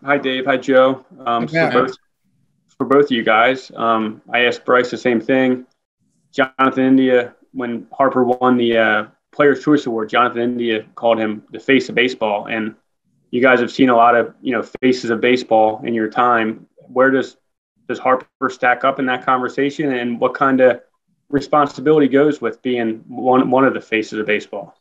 Hi, Dave. Hi, Joe. Yeah. For both of you guys, I asked Bryce the same thing. Jonathan India, when Harper won the Players' Choice Award, Jonathan India called him the face of baseball. And you guys have seen a lot of faces of baseball in your time. Where does Harper stack up in that conversation, and what kind of responsibility goes with being one of the faces of baseball?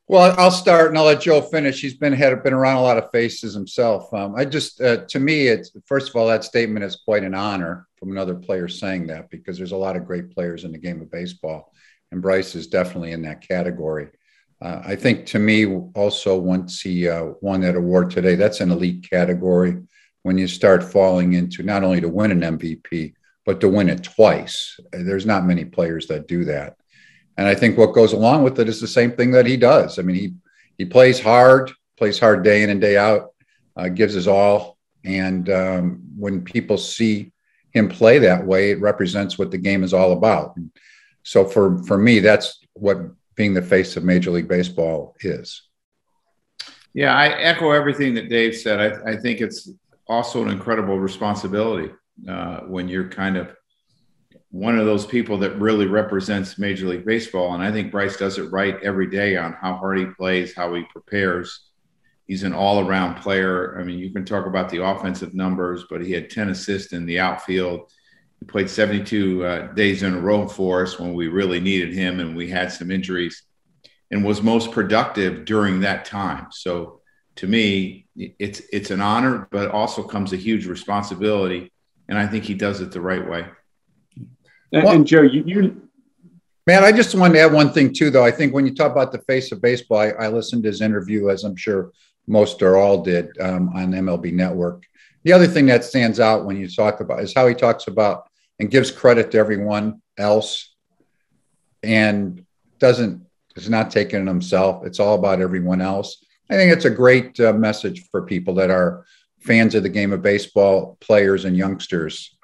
Well, I'll start and I'll let Joe finish. He's been around a lot of faces himself. To me, it's first of all, that statement is quite an honor from another player saying that, because there's a lot of great players in the game of baseball, and Bryce is definitely in that category. I think to me also, once he won that award today, that's an elite category when you start falling into not only to win an MVP, but to win it twice. There's not many players that do that. And I think what goes along with it is the same thing that he does. I mean, he plays hard day in and day out, gives his all. And when people see him play that way, it represents what the game is all about. So for me, that's what being the face of Major League Baseball is. Yeah, I echo everything that Dave said. I think it's also an incredible responsibility when you're kind of one of those people that really represents Major League Baseball. And I think Bryce does it right every day on how hard he plays, how he prepares. He's an all-around player. I mean, you can talk about the offensive numbers, but he had 10 assists in the outfield. He played 72 days in a row for us when we really needed him and we had some injuries, and was most productive during that time. So to me, it's an honor, but also comes a huge responsibility. And I think he does it the right way. And Joe, you man, I just wanted to add one thing too, though. I think when you talk about the face of baseball, I listened to his interview, as I'm sure most or all did, on MLB Network. The other thing that stands out when you talk about is how he talks about and gives credit to everyone else, and is not taking it himself. It's all about everyone else. I think it's a great message for people that are fans of the game of baseball, players and youngsters,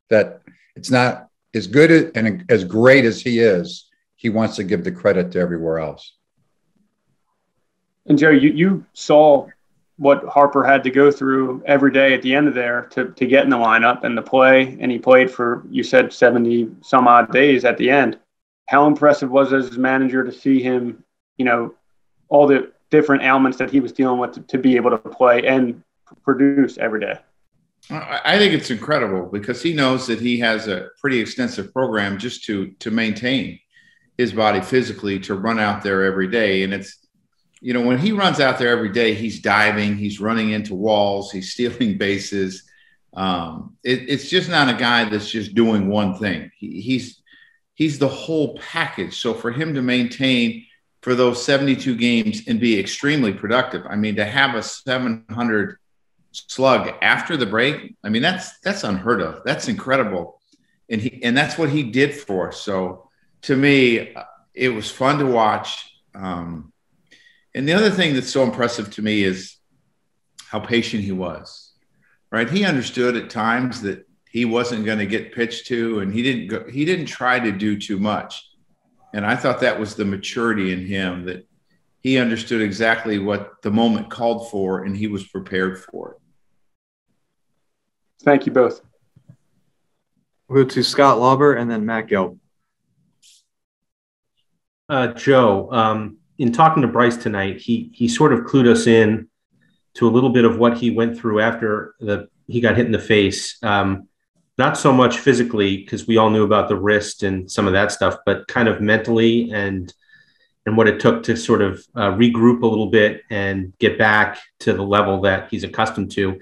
that it's not as good and as great as he is, he wants to give the credit to everywhere else. And Joe, you saw what Harper had to go through every day at the end of there to get in the lineup and to play. And he played for, you said, 70 some odd days at the end. How impressive was it as his manager to see him, all the different ailments that he was dealing with to be able to play and produce every day? I think it's incredible, because he knows that he has a pretty extensive program just to maintain his body physically, to run out there every day. And it's, when he runs out there every day, he's diving, he's running into walls, he's stealing bases. It's just not a guy that's just doing one thing. He's the whole package. So for him to maintain for those 72 games and be extremely productive, I mean, to have a 700 slug after the break, I mean, that's unheard of. That's incredible. And that's what he did for us. So to me, it was fun to watch. And the other thing that's so impressive to me is how patient he was, right? He understood at times that he wasn't going to get pitched to, and he didn't try to do too much. And I thought that was the maturity in him, that he understood exactly what the moment called for, and he was prepared for it. Thank you both. We'll go to Scott Lauber and then Matt Gill. Joe, in talking to Bryce tonight, he sort of clued us in to a little bit of what he went through after he got hit in the face. Not so much physically, because we all knew about the wrist and some of that stuff, but kind of mentally and what it took to sort of regroup a little bit and get back to the level that he's accustomed to.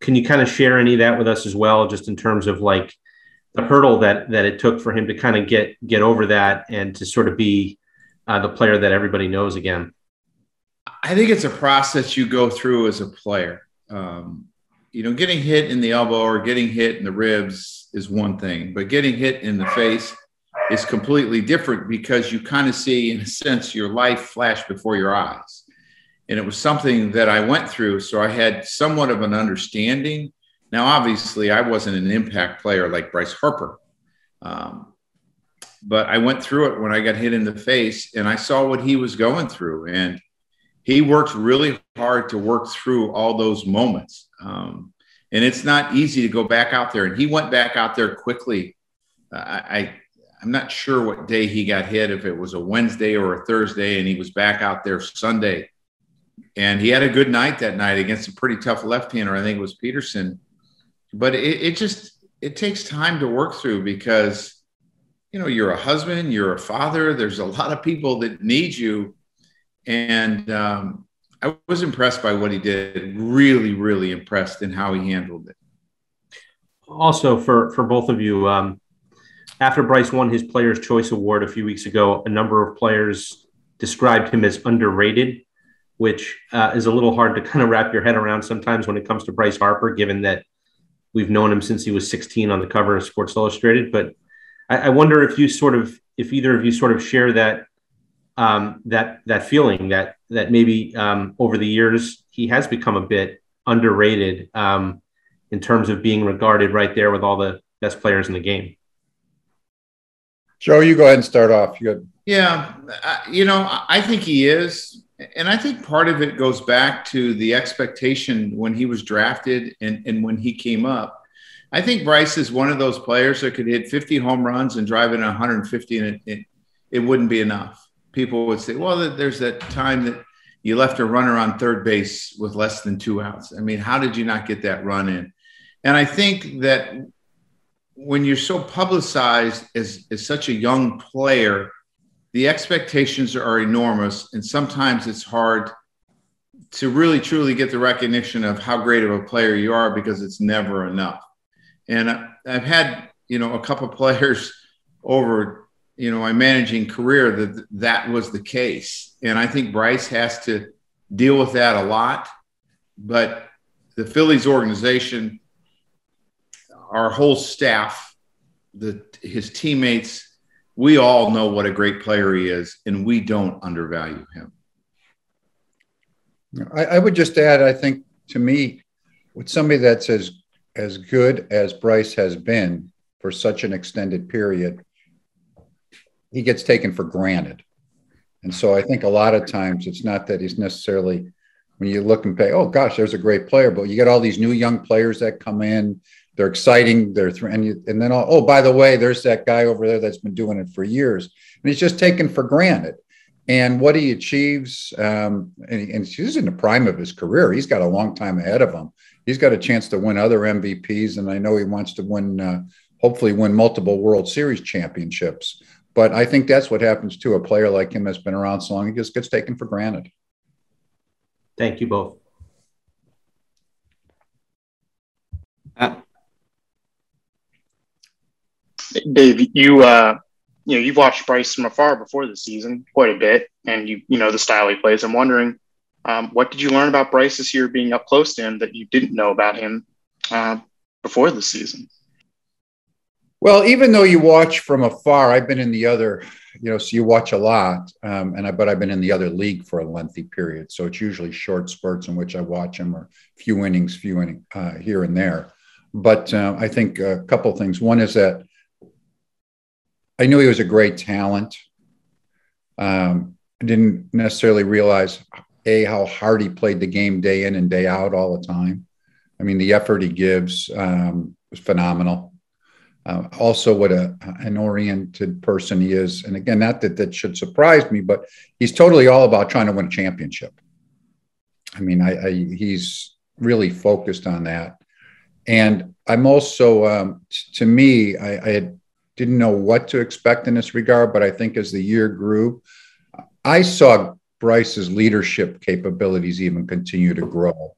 Can you kind of share any of that with us as well, just in terms of like the hurdle that it took for him to kind of get over that and to sort of be the player that everybody knows again? I think it's a process you go through as a player. Getting hit in the elbow or getting hit in the ribs is one thing, but getting hit in the face is completely different, because you kind of see, in a sense, your life flash before your eyes. And it was something that I went through, so I had somewhat of an understanding. Now, obviously, I wasn't an impact player like Bryce Harper, but I went through it when I got hit in the face, and I saw what he was going through. And he works really hard to work through all those moments. And it's not easy to go back out there. And he went back out there quickly. I'm not sure what day he got hit, if it was a Wednesday or a Thursday, and he was back out there Sunday. And he had a good night that night against a pretty tough left-hander. I think it was Peterson. But it takes time to work through because, you know, you're a husband, you're a father. There's a lot of people that need you. And I was impressed by what he did, really, really impressed in how he handled it. Also, for both of you, after Bryce won his Players' Choice Award a few weeks ago, a number of players described him as underrated, which is a little hard to kind of wrap your head around sometimes when it comes to Bryce Harper, given that we've known him since he was 16 on the cover of Sports Illustrated. But I wonder if either of you sort of share that feeling that maybe over the years he has become a bit underrated in terms of being regarded right there with all the best players in the game. Joe, you go ahead and start off. Yeah, I think he is. And I think part of it goes back to the expectation when he was drafted and when he came up. I think Bryce is one of those players that could hit 50 home runs and drive in 150, and it wouldn't be enough. People would say, well, there's that time that you left a runner on third base with less than 2 outs. I mean, how did you not get that run in? And I think that when you're so publicized as such a young player, the expectations are enormous, and sometimes it's hard to really truly get the recognition of how great of a player you are because it's never enough. And I've had, a couple of players over, my managing career that was the case. And I think Bryce has to deal with that a lot. But the Phillies organization, our whole staff, his teammates, we all know what a great player he is, and we don't undervalue him. I would just add, I think, to me, with somebody that's as good as Bryce has been for such an extended period, he gets taken for granted. And so I think a lot of times it's not that he's necessarily, when you look and pay, oh, gosh, there's a great player, but you get all these new young players that come in. They're exciting. And then, oh, by the way, there's that guy over there that's been doing it for years. And he's just taken for granted. And what he achieves, and he's in the prime of his career. He's got a long time ahead of him. He's got a chance to win other MVPs. And I know he wants to win, hopefully win multiple World Series championships. But I think that's what happens to a player like him that's been around so long. He just gets taken for granted. Thank you both. Dave, you've watched Bryce from afar before the season quite a bit, and you know the style he plays. I'm wondering, what did you learn about Bryce this year being up close to him that you didn't know about him before the season? Well, even though you watch from afar, I've been in the other, so you watch a lot, but I've been in the other league for a lengthy period. So it's usually short spurts in which I watch him, or few innings here and there. But I think a couple of things. One is that I knew he was a great talent. I didn't necessarily realize, how hard he played the game day in and day out all the time. I mean, the effort he gives was phenomenal. Also, what an oriented person he is. And again, not that should surprise me, but he's totally all about trying to win a championship. I mean, he's really focused on that. And I'm also, to me, I didn't know what to expect in this regard, but I think as the year grew, I saw Bryce's leadership capabilities even continue to grow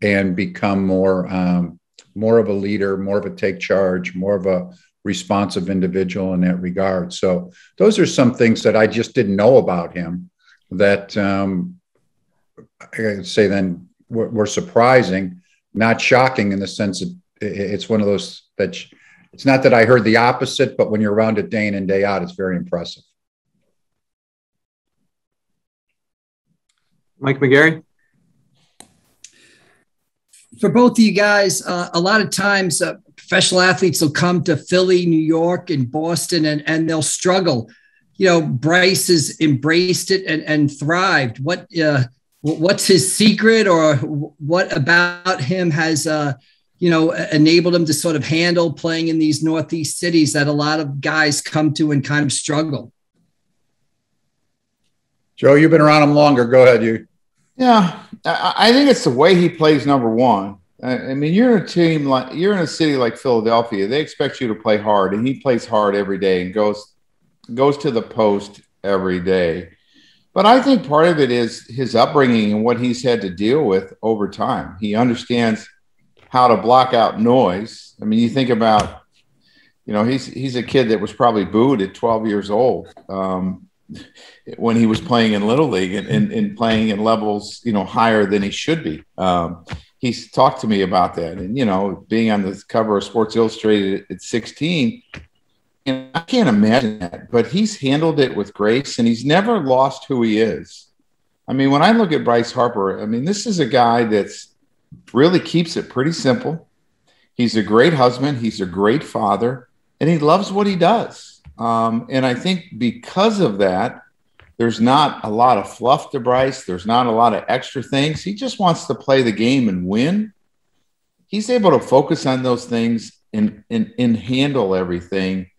and become more of a leader, more of a take charge, more of a responsive individual in that regard. So those are some things that I just didn't know about him that I'd say then were surprising, not shocking in the sense that it's one of those that it's not that I heard the opposite, but when you're around it day in and day out, it's very impressive. Mike McGarry. For both of you guys, a lot of times professional athletes will come to Philly, New York, and Boston, and they'll struggle. Bryce has embraced it and thrived. What what's his secret, or what about him has, enabled him to sort of handle playing in these Northeast cities that a lot of guys come to and kind of struggle? Joe, you've been around him longer. Go ahead, you. Yeah, I think it's the way he plays, number one. I mean, you're in a city like Philadelphia. They expect you to play hard, and he plays hard every day and goes to the post every day. But I think part of it is his upbringing and what he's had to deal with over time. He understands how to block out noise. I mean, you think about, he's a kid that was probably booed at 12 years old when he was playing in Little League and playing in levels, higher than he should be. He's talked to me about that. And, being on the cover of Sports Illustrated at 16, and I can't imagine that, but he's handled it with grace, and he's never lost who he is. I mean, when I look at Bryce Harper, I mean, this is a guy that's really keeps it pretty simple. He's a great husband. He's a great father, and he loves what he does. And I think because of that, there's not a lot of fluff to Bryce. There's not a lot of extra things. He just wants to play the game and win. He's able to focus on those things and handle everything.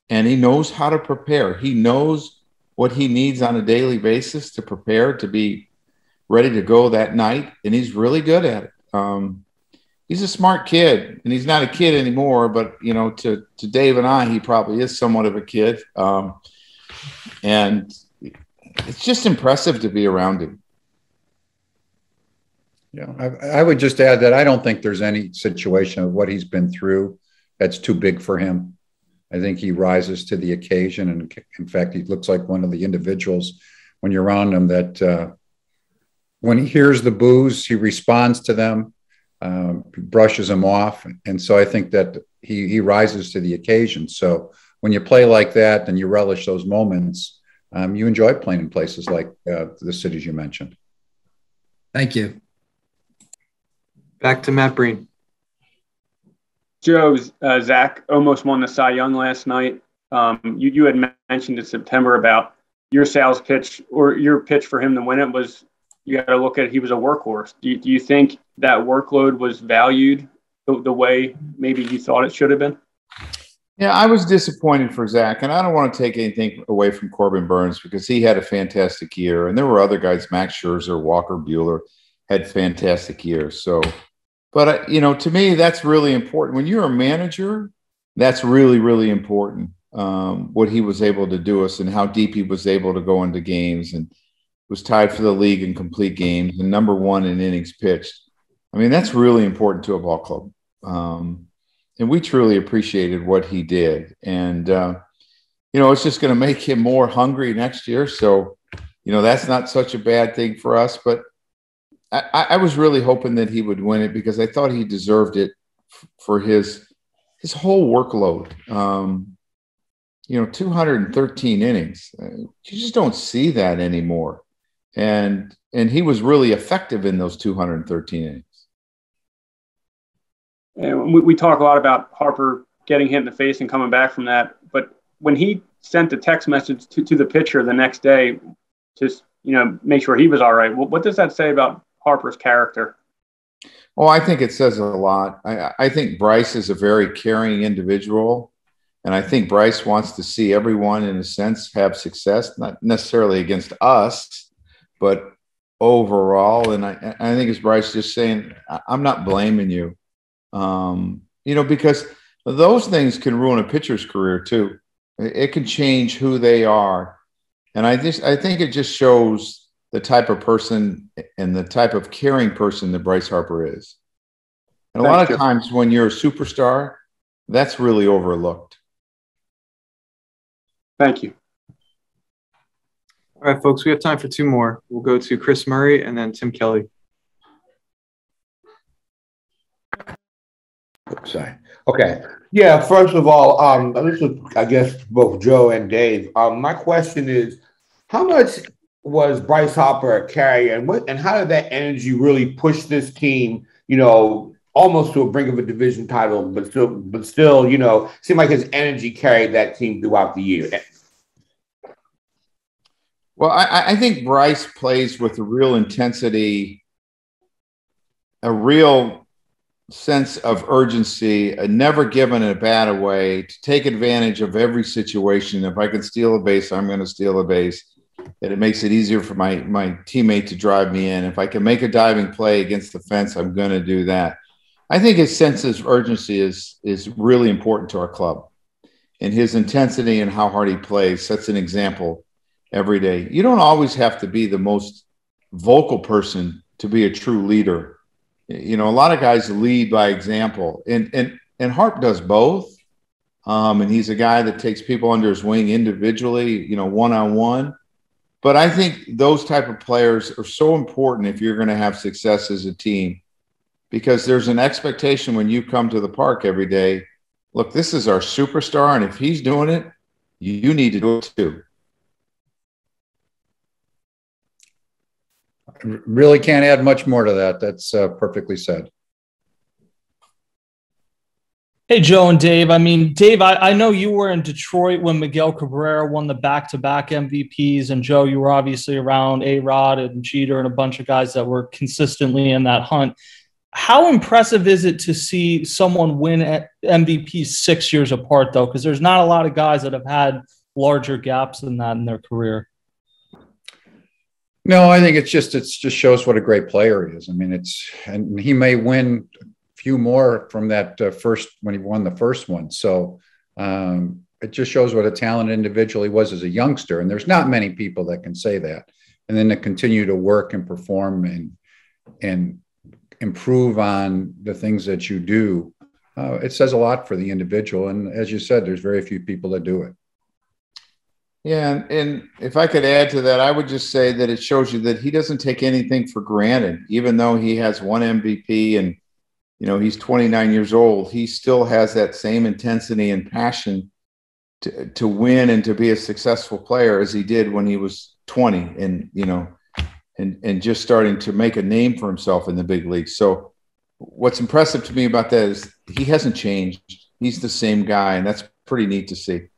And he knows how to prepare. He knows what he needs on a daily basis to prepare to be ready to go that night. And he's really good at it. He's a smart kid, and he's not a kid anymore, but, to Dave and I, he probably is somewhat of a kid. And it's just impressive to be around him. Yeah, I would just add that I don't think there's any situation of what he's been through that's too big for him. I think he rises to the occasion. And in fact, he looks like one of the individuals when you're around him that when he hears the boos, he responds to them, brushes them off. And so I think that he rises to the occasion. So when you play like that and you relish those moments, you enjoy playing in places like the cities you mentioned. Thank you. Back to Matt Breen. Joe, Zach almost won the Cy Young last night. You had mentioned in September about your sales pitch, or your pitch for him to win it was, you got to look at, he was a workhorse. Do you think that workload was valued the way maybe you thought it should have been? Yeah, I was disappointed for Zach, and I don't want to take anything away from Corbin Burnes because he had a fantastic year, and there were other guys, Max Scherzer, Walker Buehler, had fantastic years. So, but to me, that's really important. When you're a manager, that's really, really important. What he was able to do us and how deep he was able to go into games, and was tied for the league in complete games and number one in innings pitched. I mean, that's really important to a ball club. And we truly appreciated what he did. And, it's just going to make him more hungry next year. So, that's not such a bad thing for us. But I was really hoping that he would win it because I thought he deserved it for his whole workload. 213 innings. You just don't see that anymore. And he was really effective in those 213 innings. And we talk a lot about Harper getting hit in the face and coming back from that. But when he sent the text message to the pitcher the next day, just, make sure he was all right. What does that say about Harper's character? Oh, I think it says a lot. I think Bryce is a very caring individual. And I think Bryce wants to see everyone, in a sense, have success, not necessarily against us, but overall. And I think it's Bryce just saying, I'm not blaming you. Because those things can ruin a pitcher's career too. It can change who they are. And I think it just shows the type of person and the type of caring person that Bryce Harper is. And a lot of times when you're a superstar, that's really overlooked. Thank you. All right, folks, we have time for two more. We'll go to Chris Murray and then Tim Kelly. Sorry. Okay. Yeah. First of all, this is, I guess, both Joe and Dave. My question is, how much was Bryce Harper a carrier, and how did that energy really push this team? Almost to a brink of a division title, but still, seemed like his energy carried that team throughout the year. Well, I think Bryce plays with a real intensity, a real sense of urgency, never given in a bad way, to take advantage of every situation. If I can steal a base, I'm going to steal a base. And it makes it easier for my teammate to drive me in. If I can make a diving play against the fence, I'm going to do that. I think his sense of urgency is really important to our club. And his intensity and how hard he plays sets an example every day. You don't always have to be the most vocal person to be a true leader. You know, a lot of guys lead by example, and Harp does both. And he's a guy that takes people under his wing individually, you know, one-on-one. But I think those type of players are so important if you're going to have success as a team, because there's an expectation when you come to the park every day. Look, this is our superstar, and if he's doing it, you need to do it too. Really can't add much more to that. That's perfectly said. Hey, Joe and Dave. I mean, Dave, I know you were in Detroit when Miguel Cabrera won the back-to-back MVPs, and Joe, you were obviously around A-Rod and Jeter and a bunch of guys that were consistently in that hunt. How impressive is it to see someone win at MVP 6 years apart, though? Because there's not a lot of guys that have had larger gaps than that in their career. No, I think it just shows what a great player he is. I mean, and he may win a few more from that first, when he won the first one. So it just shows what a talented individual he was as a youngster. And there's not many people that can say that. And then to continue to work and perform and improve on the things that you do, it says a lot for the individual. And as you said, there's very few people that do it. Yeah, and if I could add to that, I would just say that it shows you that he doesn't take anything for granted. Even though he has one MVP and, you know, he's 29 years old, he still has that same intensity and passion to win and to be a successful player as he did when he was 20 and, you know, and just starting to make a name for himself in the big leagues. So what's impressive to me about that is he hasn't changed. He's the same guy, and that's pretty neat to see.